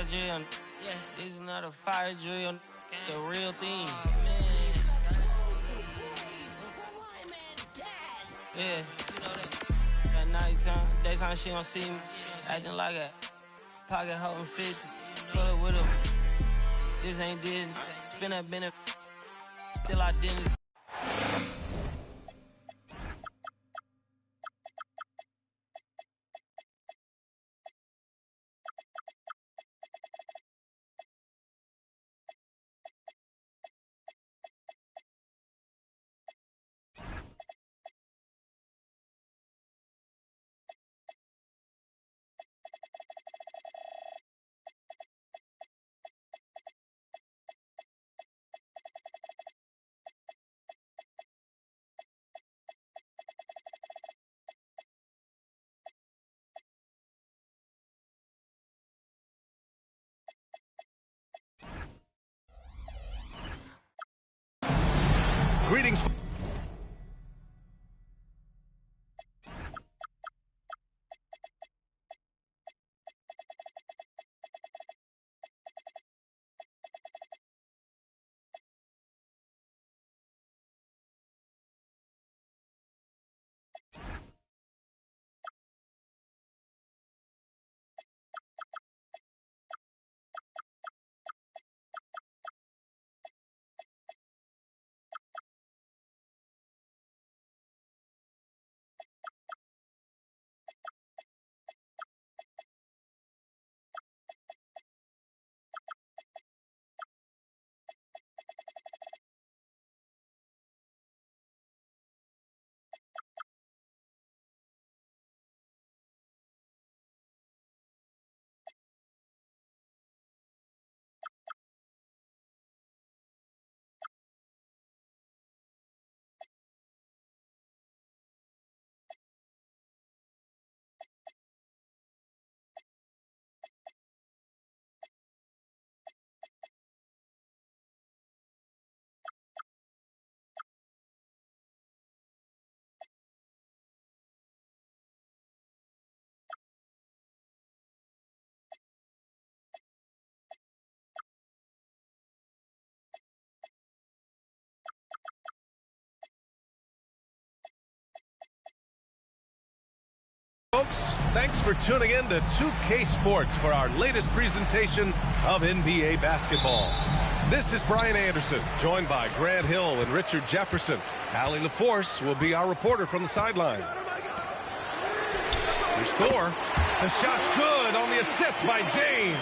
drill. Yeah, this is not a fire drill. The real thing. Yeah, you know that. At nighttime, daytime she gon' see me acting like a pocket holding 50. Pull up with her. This ain't Disney. Spin that benefit. Still identity. Greetings. Folks, thanks for tuning in to 2K Sports for our latest presentation of NBA basketball. This is Brian Anderson, joined by Grant Hill and Richard Jefferson. Allie LaForce will be our reporter from the sideline. Here's Thor. The shot's good on the assist by James.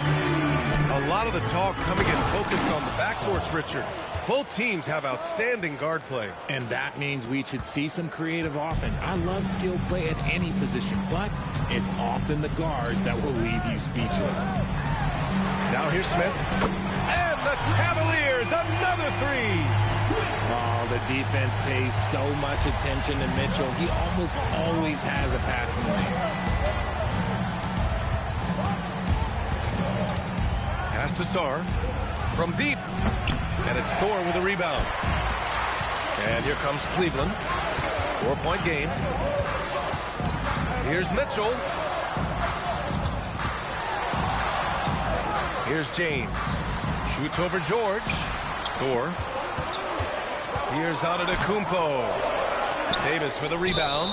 A lot of the talk coming in focused on the backcourts, Richard. Both teams have outstanding guard play. And that means we should see some creative offense. I love skill play at any position, but it's often the guards that will leave you speechless. Now here's Smith. And the Cavaliers, another three. Oh, the defense pays so much attention to Mitchell. He almost always has a passing lane. Pass to Sarr. From deep. And it's Thor with a rebound. And here comes Cleveland. 4-point game. Here's Mitchell. Here's James. Shoots over George. Thor. Here's Antetokounmpo. Davis with a rebound.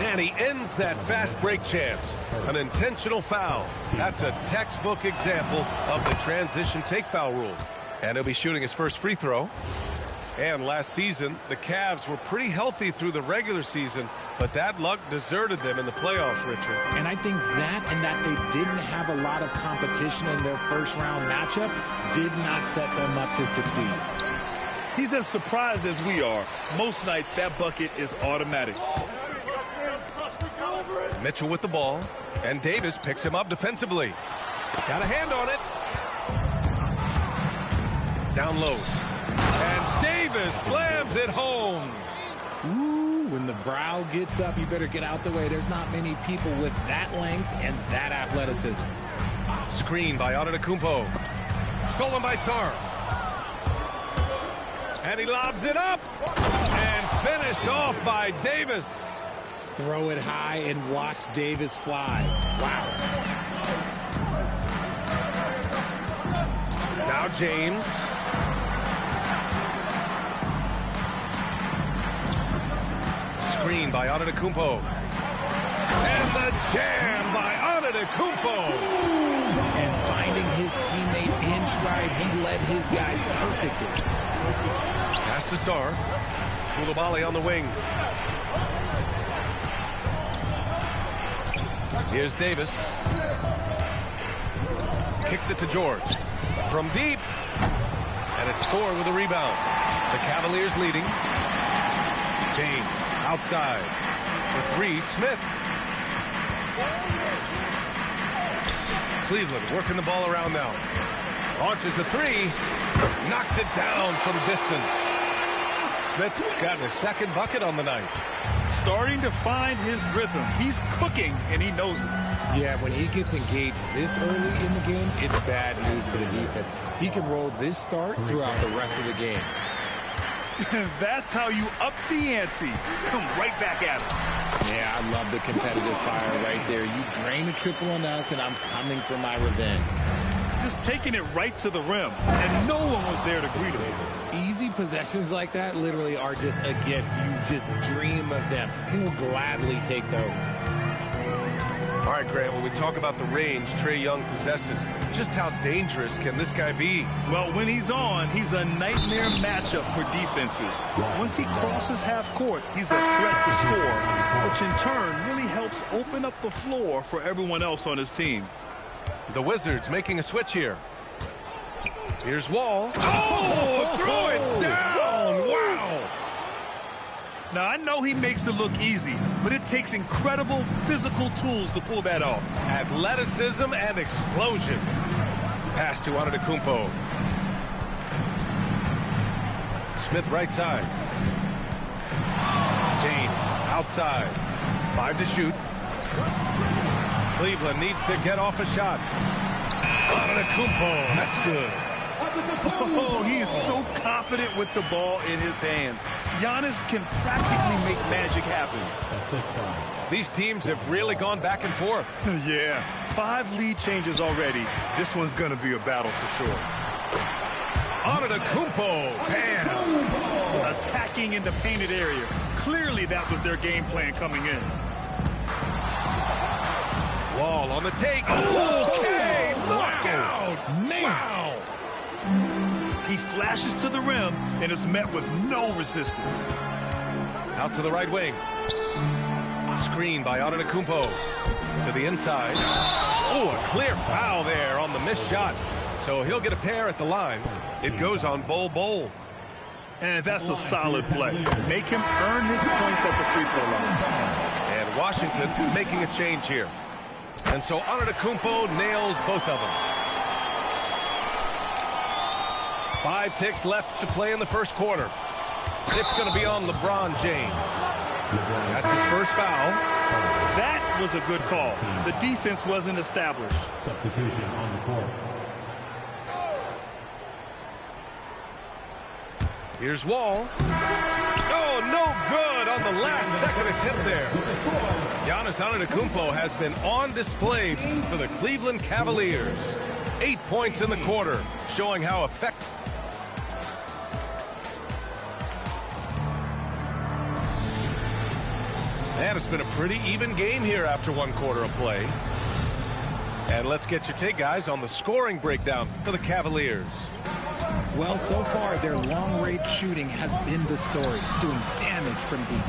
And he ends that fast break chance. An intentional foul. That's a textbook example of the transition take foul rule. And he'll be shooting his first free throw. And last season, the Cavs were pretty healthy through the regular season, but that luck deserted them in the playoffs, Richard. And I think that and that they didn't have a lot of competition in their first-round matchup did not set them up to succeed. He's as surprised as we are. Most nights, that bucket is automatic. Mitchell with the ball, and Davis picks him up defensively. Got a hand on it. Down low. And Davis slams it home. Ooh, when the brow gets up, you better get out the way. There's not many people with that length and that athleticism. Screen by Antetokounmpo. Stolen by Sarr. And he lobs it up. And finished off by Davis. Throw it high and watch Davis fly. Wow. James. Screen by Antetokounmpo. And the jam by Antetokounmpo. And finding his teammate in stride, he led his guy perfectly. Pass to Sarr. Coulibaly on the wing. Here's Davis. Kicks it to George. From deep. And it's Thor with a rebound. The Cavaliers leading. James outside. For three, Smith. Cleveland working the ball around now. Launches a three. Knocks it down from distance. Smith's gotten his second bucket on the night. Starting to find his rhythm. He's cooking, and he knows it. Yeah, when he gets engaged this early in the game, it's bad news for the defense. He can roll this start throughout the rest of the game. That's how you up the ante. Come right back at him. Yeah, I love the competitive fire right there. You drain a triple on us, and I'm coming for my revenge. Just taking it right to the rim, and no one was there to greet him. Easy possessions like that literally are just a gift. You just dream of them. He'll gladly take those. All right, Grant, when we talk about the range Trae Young possesses, just how dangerous can this guy be? Well, when he's on, he's a nightmare matchup for defenses. Once he crosses half court, he's a threat to score, which in turn really helps open up the floor for everyone else on his team. The Wizards making a switch here. Here's Wall. Oh, throw it down. Wow. Now, I know he makes it look easy, but it takes incredible physical tools to pull that off. Athleticism and explosion. Pass to Antetokounmpo. Smith right side. James outside. 5 to shoot. Cleveland needs to get off a shot. Antetokounmpo, that's good. Oh, he is so confident with the ball in his hands. Giannis can practically make magic happen. These teams have really gone back and forth. Yeah, 5 lead changes already. This one's going to be a battle for sure. Antetokounmpo, bam! Attacking in the painted area. Clearly that was their game plan coming in. Wall on the take. Okay, knockout! Wow! He flashes to the rim and is met with no resistance. Out to the right wing. Screen by Antetokounmpo. To the inside. Oh, a clear foul there on the missed shot. So he'll get a pair at the line. It goes on Bol. And that's a solid play. Make him earn his points at the free throw line. And Washington making a change here. And so Antetokounmpo nails both of them. 5 ticks left to play in the first quarter. It's going to be on LeBron James. That's his first foul. That was a good call. The defense wasn't established. Substitution on the court. Here's Wall. Oh, no good on the last second attempt there. Giannis Antetokounmpo has been on display for the Cleveland Cavaliers. 8 points in the quarter, showing how effective. And it's been a pretty even game here after 1 quarter of play. And let's get your take, guys, on the scoring breakdown for the Cavaliers. Well, so far, their long-range shooting has been the story, doing damage from deep.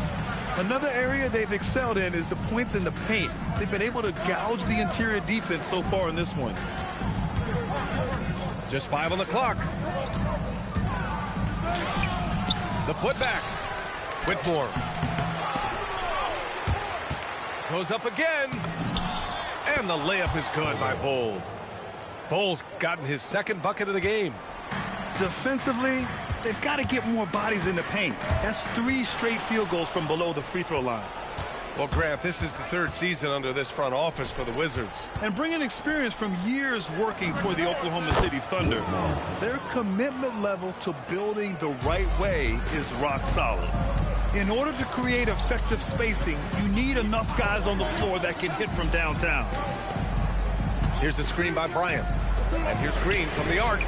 Another area they've excelled in is the points in the paint. They've been able to gouge the interior defense so far in this one. Just 5 on the clock. The putback. Whitmore. Goes up again. And the layup is good by Bol. Bol's gotten his second bucket of the game. Defensively, they've got to get more bodies in the paint. That's 3 straight field goals from below the free throw line. Well, Grant, this is the 3rd season under this front office for the Wizards. And bringing experience from years working for the Oklahoma City Thunder, their commitment level to building the right way is rock solid. In order to create effective spacing, you need enough guys on the floor that can hit from downtown. Here's the screen by Bryant. And here's Green from the arc.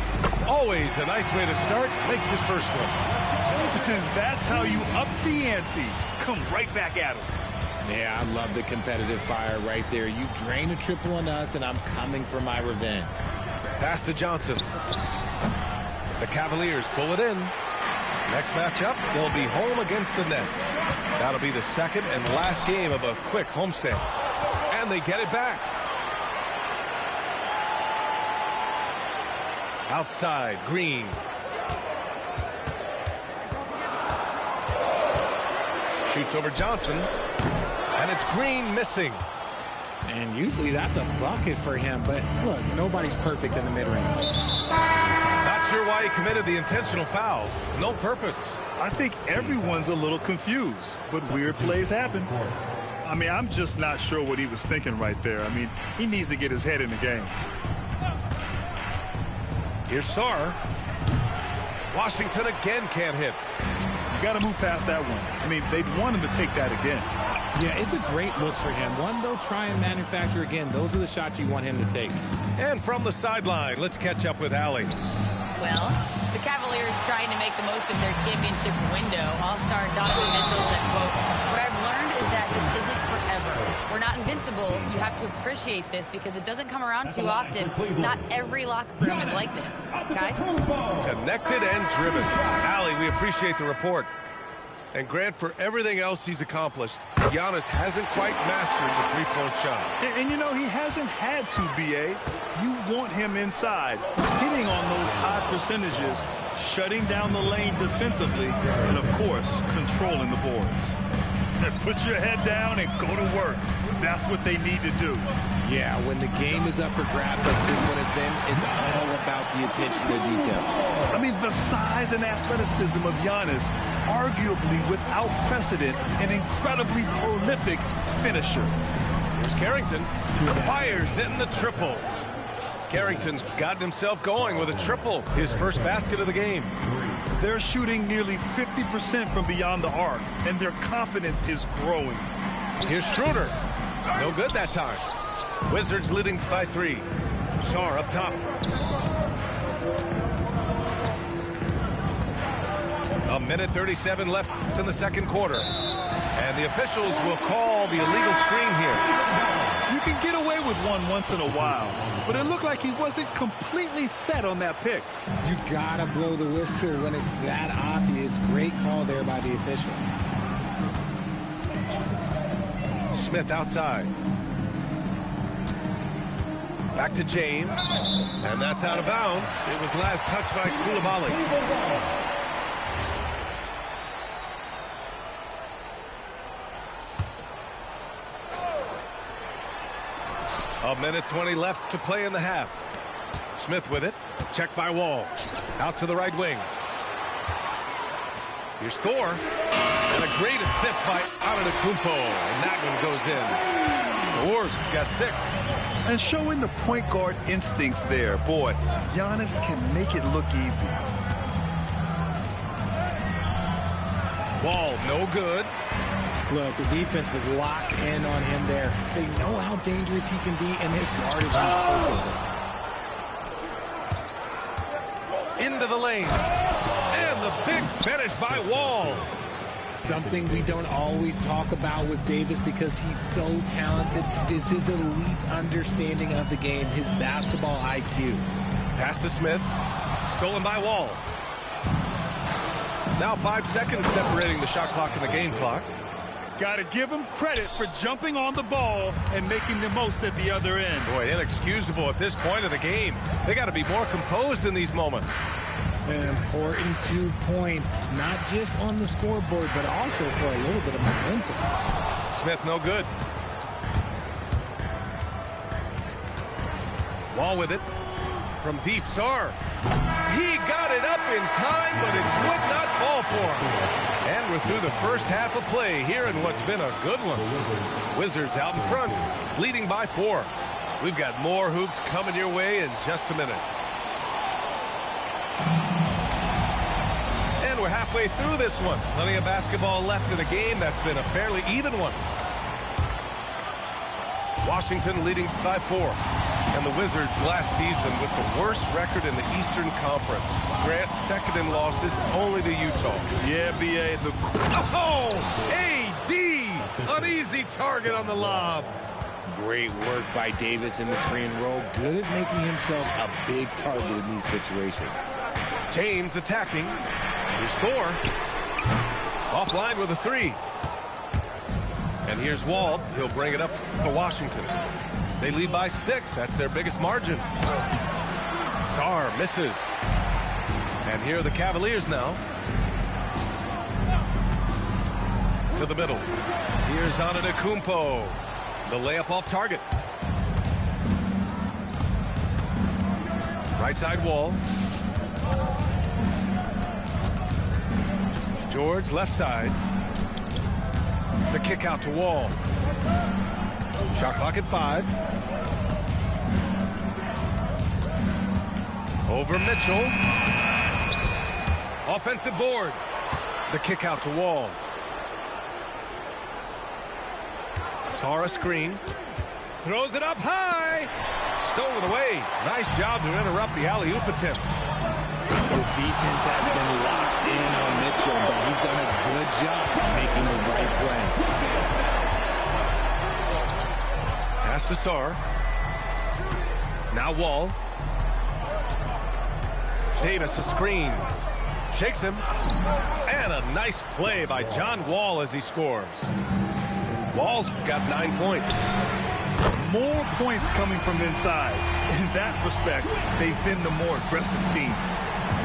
Always a nice way to start. Makes his first one. That's how you up the ante. Come right back at him. Yeah, I love the competitive fire right there. You drain a triple on us, and I'm coming for my revenge. Pass to Johnson. The Cavaliers pull it in. Next matchup, they'll be home against the Nets. That'll be the second and last game of a quick homestand. And they get it back. Outside, Green. Shoots over Johnson. And it's Green missing. And usually that's a bucket for him. But look, nobody's perfect in the mid-range. Not sure why he committed the intentional foul. No purpose. I think everyone's a little confused, but weird plays happen. I mean, I'm just not sure what he was thinking right there. I mean, he needs to get his head in the game. Here's Sarr. Washington again can't hit. You got to move past that one. I mean, they'd want him to take that again. Yeah, it's a great look for him. One they'll try and manufacture again. Those are the shots you want him to take. And from the sideline, let's catch up with Allie. Well, the Cavaliers trying to make the most of their championship window. All-star Donovan Mitchell said, quote, "What I've learned is that this isn't forever. We're not invincible. You have to appreciate this because it doesn't come around too often. Not every locker room is like this. Guys?" Connected and driven. Allie, we appreciate the report. And Grant, for everything else he's accomplished, Giannis hasn't quite mastered the three-point shot. And you know, he hasn't had to, B.A. You want him inside, hitting on those high percentages, shutting down the lane defensively, and, of course, controlling the boards. Put your head down and go to work. That's what they need to do. Yeah, when the game is up for grabs like this one has been, it's all about the attention to detail. I mean, the size and athleticism of Giannis, arguably without precedent, an incredibly prolific finisher. Here's Carrington. Fires in the triple. Carrington's gotten himself going with a triple, his first basket of the game. They're shooting nearly 50% from beyond the arc, and their confidence is growing. Here's Schroeder. No good that time. Wizards leading by 3. Sarr up top. A minute 37 left in the second quarter. And the officials will call the illegal screen here. You can get away with one once in a while, but it looked like he wasn't completely set on that pick. You gotta blow the whistle when it's that obvious. Great call there by the official. Smith outside. Back to James. And that's out of bounds. It was last touched by Coulibaly. A minute 20 left to play in the half. Smith with it. Checked by Wall. Out to the right wing. Here's Thor. And a great assist by Antetokounmpo. And that one goes in. The Warriors got 6. And showing the point guard instincts there. Boy, Giannis can make it look easy. Wall, no good. Look, the defense was locked in on him there. They know how dangerous he can be, and they guarded him perfectly. Into the lane. And the big finish by Wall. Something we don't always talk about with Davis because he's so talented is his elite understanding of the game, his basketball IQ. Pass to Smith. Stolen by Wall. Now 5 seconds separating the shot clock and the game clock. Got to give him credit for jumping on the ball and making the most at the other end. Boy, inexcusable at this point of the game. They got to be more composed in these moments. An important 2 points, not just on the scoreboard, but also for a little bit of momentum. Smith, no good. Wall with it. From deep, Sarr. He got it up in time, but it would not fall for him. And we're through the first half of play here in what's been a good one. Wizards out in front, leading by 4. We've got more hoops coming your way in just a minute. And we're halfway through this one. Plenty of basketball left in a game that's been a fairly even one. Washington leading by 4. And the Wizards last season with the worst record in the Eastern Conference. Grant, second in losses, only to Utah. Yeah, B.A. An easy target on the lob. Great work by Davis in the screen roll. Good at making himself a big target in these situations. James attacking. Here's Thor. Offline with a three. And here's Wall. He'll bring it up for Washington. They lead by 6. That's their biggest margin. Sarr misses. And here are the Cavaliers now. To the middle. Here's Antetokounmpo. The layup off target. Right side Wall. George left side. The kick out to Wall. Shot clock at 5. Over Mitchell. Offensive board. The kick out to Wall. Sarr screen. Throws it up high. Stolen away. Nice job to interrupt the alley-oop attempt. The defense has been locked in on Mitchell, but he's done a good job making the right play. Pass to Sarr. Now Wall. Davis a screen. Shakes him. And a nice play by John Wall as he scores. Wall's got 9 points. More points coming from inside. In that respect, they've been the more aggressive team.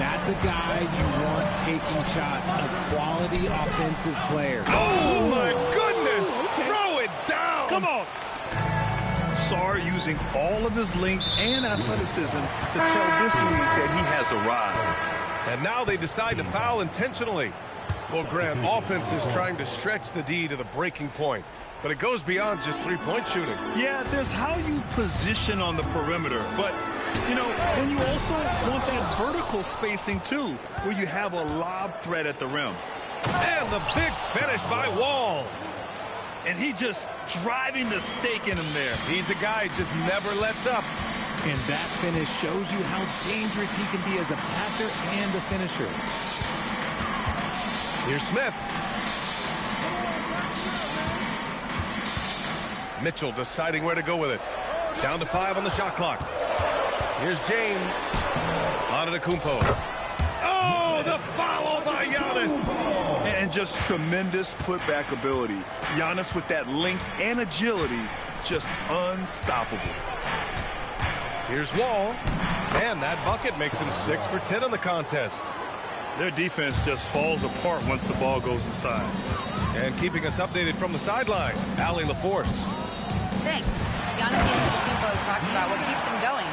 That's a guy you want taking shots, a quality offensive player. Oh, my goodness! Okay. Throw it down! Come on! Sarr using all of his length and athleticism to tell this league that he has arrived. And now they decide to foul intentionally. Well, Grant, offense is trying to stretch the D to the breaking point. But it goes beyond just three-point shooting. Yeah, there's how you position on the perimeter. But, you know, then you also want that vertical spacing, too, where you have a lob threat at the rim. And the big finish by Wall. And he just driving the stake in him there. He's a guy who just never lets up. And that finish shows you how dangerous he can be as a passer and a finisher. Here's Smith. Mitchell deciding where to go with it. Down to 5 on the shot clock. Here's James. Antetokounmpo. Oh, the foul by Giannis. And just tremendous putback ability. Giannis with that length and agility, just unstoppable. Here's Wall. And that bucket makes him 6 for 10 in the contest. Their defense just falls apart once the ball goes inside. And keeping us updated from the sideline, Allie LaForce. Thanks. Giannis Antetokounmpo talked about what keeps him going.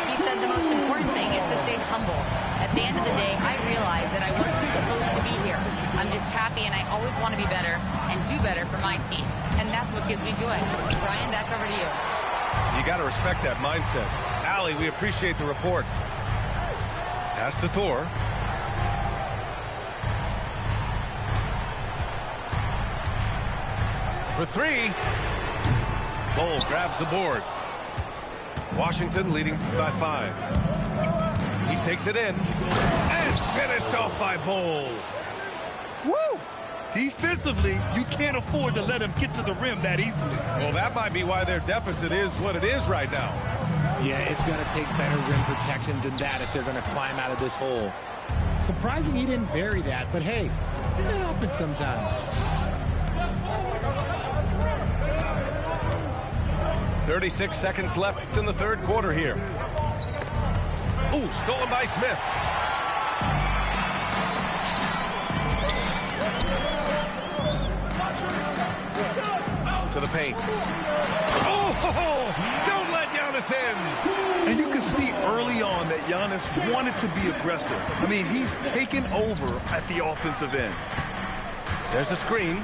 He said the most important thing is to stay humble. At the end of the day, I realized that I wasn't supposed to be here. I'm just happy, and I always want to be better and do better for my team. And that's what gives me joy. Brian, back over to you. You got to respect that mindset. Allie, we appreciate the report. Pass to Thor. For 3. Bol grabs the board. Washington leading by 5. He takes it in. And finished off by Bol. Woo! Defensively, you can't afford to let him get to the rim that easily. Well, that might be why their deficit is what it is right now. Yeah, it's going to take better rim protection than that if they're going to climb out of this hole. Surprising he didn't bury that, but hey, it happens sometimes. 36 seconds left in the third quarter here. Ooh, stolen by Smith. To the paint. Oh, don't let Giannis in. And you can see early on that Giannis wanted to be aggressive. I mean, he's taken over at the offensive end. There's a screen.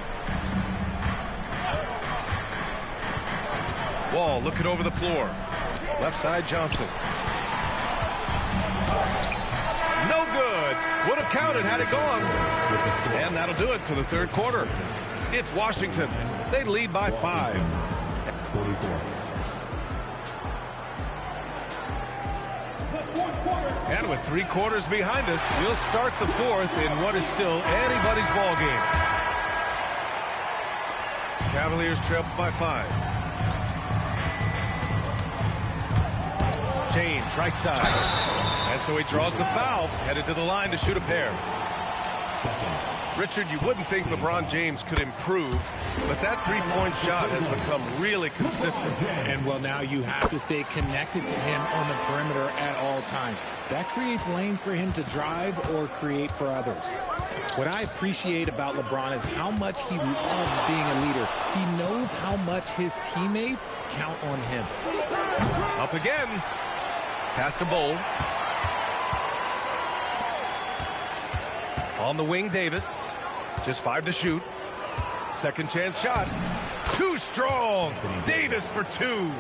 Wall looking over the floor. Left side, Johnson. No good. Would have counted had it gone. And that'll do it for the third quarter. It's Washington. They lead by 5. 44. And with 3 quarters behind us, we'll start the 4th in what is still anybody's ball game. Cavaliers trail by 5. James, right side. And so he draws the foul, headed to the line to shoot a pair. Richard, you wouldn't think LeBron James could improve, but that three-point shot has become really consistent. And, well, now you have to stay connected to him on the perimeter at all times. That creates lanes for him to drive or create for others. What I appreciate about LeBron is how much he loves being a leader. He knows how much his teammates count on him. Up again. Pass to Bol. On the wing, Davis. Just 5 to shoot. Second chance shot. Too strong. Davis for 2.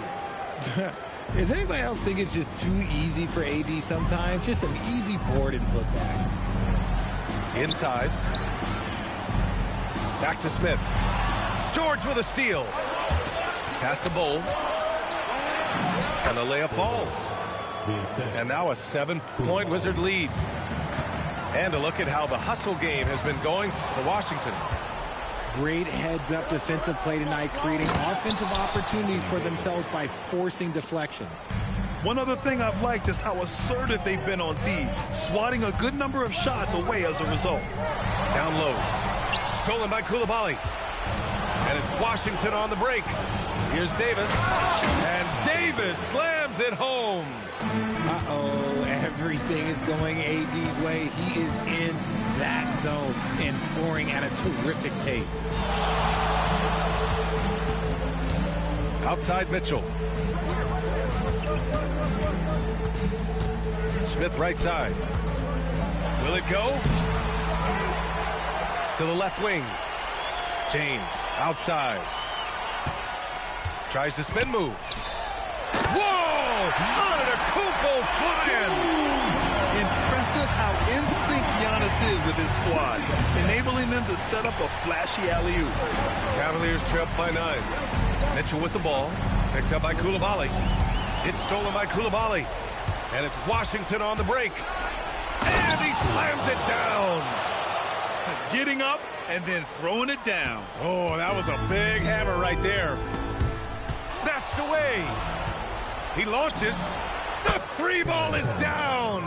Does anybody else think it's just too easy for AD sometimes? Just an easy board and put back. Inside. Back to Smith. George with a steal. Pass to Bol. And the layup falls. And now a 7-point Wizard lead. And a look at how the hustle game has been going for Washington. Great heads-up defensive play tonight, creating offensive opportunities for themselves by forcing deflections. One other thing I've liked is how assertive they've been on D, swatting a good number of shots away as a result. Down low. Stolen by Coulibaly. And it's Washington on the break. Here's Davis. And Davis slams it home. Uh-oh, everything is going AD's way. He is in that zone and scoring at a terrific pace. Outside Mitchell. Smith right side. Will it go? To the left wing. James outside. Tries the spin move. Whoa! Antetokounmpo flying! Impressive how in sync Giannis is with his squad, enabling them to set up a flashy alley-oop. Cavaliers trail by 9. Mitchell with the ball. Picked up by Coulibaly. It's stolen by Coulibaly. And it's Washington on the break. And he slams it down. Getting up and then throwing it down. Oh, that was a big hammer right there. Snatched away. He launches. The 3 ball is down.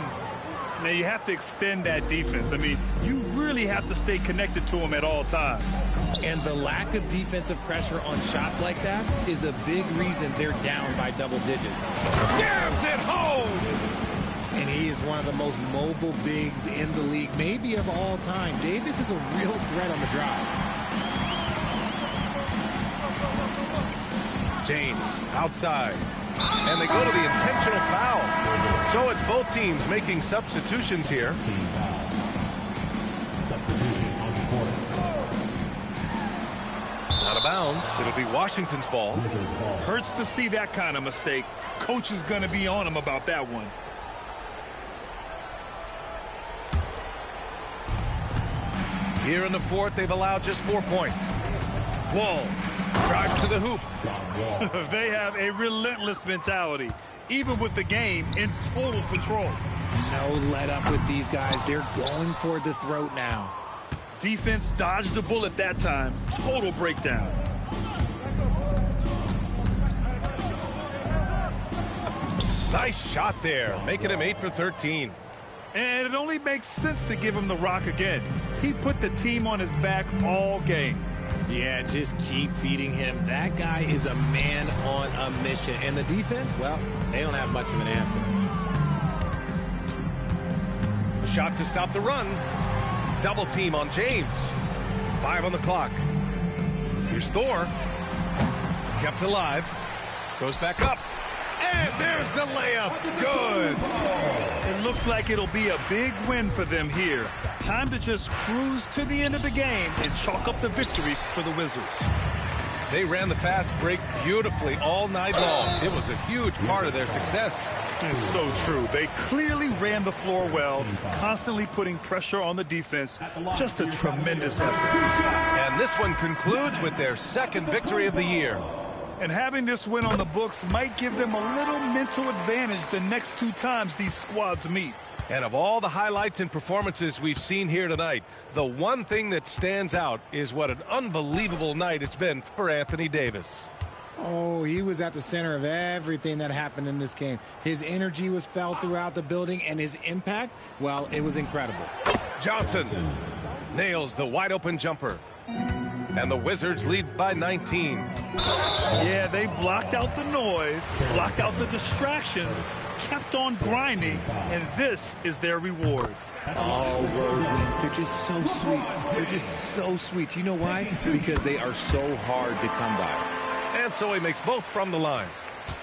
Now you have to extend that defense. I mean, you really have to stay connected to him at all times. And the lack of defensive pressure on shots like that is a big reason they're down by double digits. Jams it home. And he is one of the most mobile bigs in the league, maybe of all time. Davis is a real threat on the drive. James outside. And they go to the intentional foul. So it's both teams making substitutions here. Out of bounds. It'll be Washington's ball. Hurts to see that kind of mistake. Coach is going to be on him about that one. Here in the 4th, they've allowed just 4 points. Wall drives to the hoop. They have a relentless mentality, even with the game in total control. No let up with these guys. They're going for the throat now. Defense dodged a bullet that time. Total breakdown. Nice shot there, making him 8 for 13. And it only makes sense to give him the rock again. He put the team on his back all game. Yeah, just keep feeding him. That guy is a man on a mission. And the defense, well, they don't have much of an answer. A shot to stop the run. Double team on James. 5 on the clock. Here's Thor. Kept alive. Goes back up. And there's the layup. Good. It looks like it'll be a big win for them here. Time to just cruise to the end of the game and chalk up the victory for the Wizards. They ran the fast break beautifully all night long. It was a huge part of their success. It's so true. They clearly ran the floor well, constantly putting pressure on the defense. Just a tremendous effort. And this one concludes with their 2nd victory of the year. And having this win on the books might give them a little mental advantage the next 2 times these squads meet. And of all the highlights and performances we've seen here tonight, the one thing that stands out is what an unbelievable night it's been for Anthony Davis. Oh, he was at the center of everything that happened in this game. His energy was felt throughout the building, and his impact, well, it was incredible. Johnson nails the wide-open jumper. And the Wizards lead by 19. Yeah, they blocked out the noise, blocked out the distractions, kept on grinding, and this is their reward. Oh, road wins. They're just so sweet. They're just so sweet. You know why? Because they are so hard to come by. And so he makes both from the line.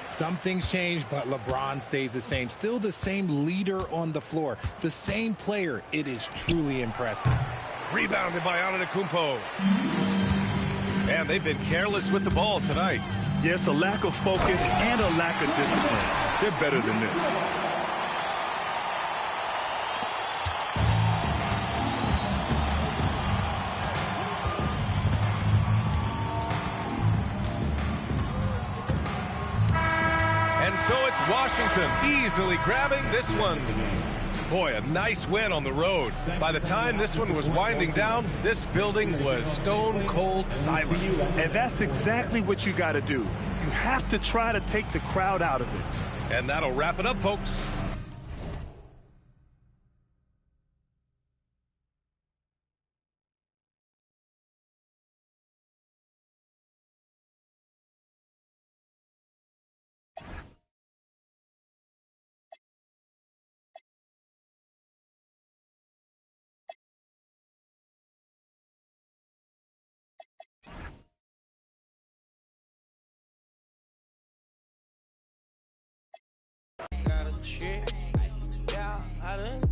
Some things change, but LeBron stays the same. Still the same leader on the floor. The same player. It is truly impressive. Rebounded by Antetokounmpo. And they've been careless with the ball tonight. Yeah, it's a lack of focus and a lack of discipline. They're better than this. And so it's Washington easily grabbing this one. Boy, a nice win on the road. By the time this one was winding down, this building was stone cold silent. And that's exactly what you got to do. You have to try to take the crowd out of it. And that'll wrap it up, folks. Got a chick, yeah, I done